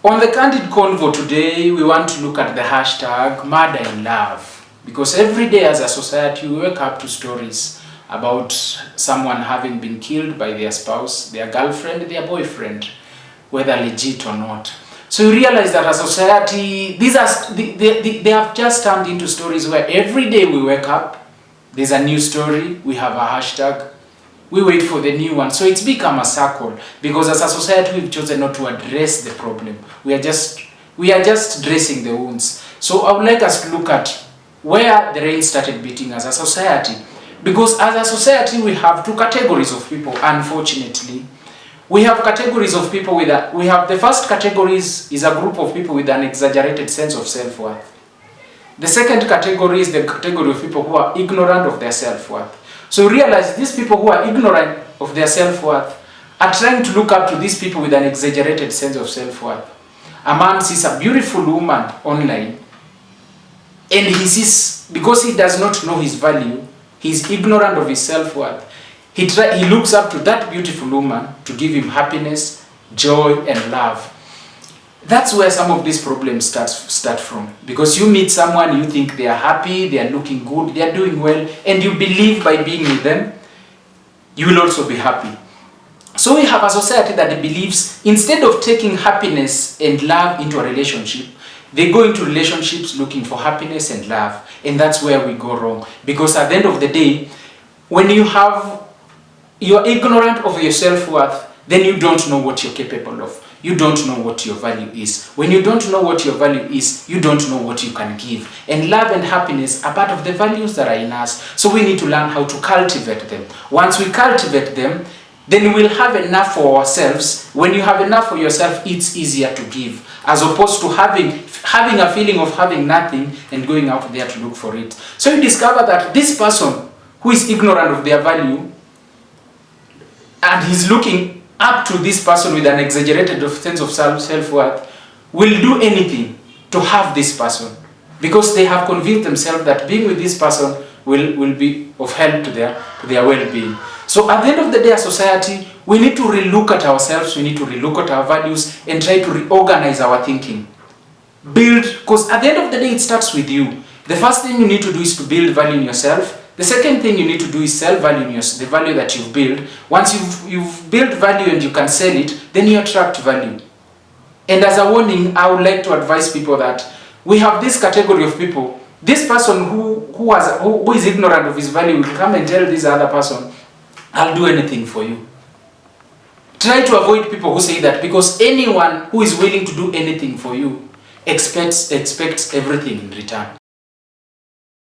On the Candid Convo today, we want to look at the hashtag murder in love. Because every day as a society, we wake up to stories about someone having been killed by their spouse, their girlfriend, their boyfriend, whether legit or not. So you realize that as a society, they have just turned into stories where every day we wake up, there's a new story, we have a hashtag, we wait for the new one. So it's become a circle because as a society we've chosen not to address the problem. We are just dressing the wounds. So I would like us to look at where the rain started beating us as a society. Because as a society we have two categories of people, unfortunately. We have categories of people the first category is a group of people with an exaggerated sense of self-worth. The second category is the category of people who are ignorant of their self-worth. So realize these people who are ignorant of their self-worth are trying to look up to these people with an exaggerated sense of self-worth. A man sees a beautiful woman online and he sees, because he does not know his value, he's ignorant of his self-worth. He looks up to that beautiful woman to give him happiness, joy and love. That's where some of these problems start from. Because you meet someone, you think they are happy, they are looking good, they are doing well, and you believe by being with them, you will also be happy. So we have a society that believes instead of taking happiness and love into a relationship, they go into relationships looking for happiness and love. And that's where we go wrong. Because at the end of the day, when you're ignorant of your self-worth, then you don't know what you're capable of. You don't know what your value is. When you don't know what your value is, you don't know what you can give. And love and happiness are part of the values that are in us. So we need to learn how to cultivate them. Once we cultivate them, then we'll have enough for ourselves. When you have enough for yourself, it's easier to give. As opposed to having a feeling of having nothing and going out there to look for it. So you discover that this person who is ignorant of their value and he's looking up to this person with an exaggerated sense of self-worth will do anything to have this person because they have convinced themselves that being with this person will be of help to their well-being. So at the end of the day, as society, we need to relook at ourselves, we need to relook at our values and try to reorganize our thinking. Because at the end of the day, it starts with you. The first thing you need to do is to build value in yourself. The second thing you need to do is sell value in the value that you've built. Once you've built value and you can sell it, then you attract value. And as a warning, I would like to advise people that we have this category of people. This person who is ignorant of his value will come and tell this other person, I'll do anything for you. Try to avoid people who say that, because anyone who is willing to do anything for you expects everything in return.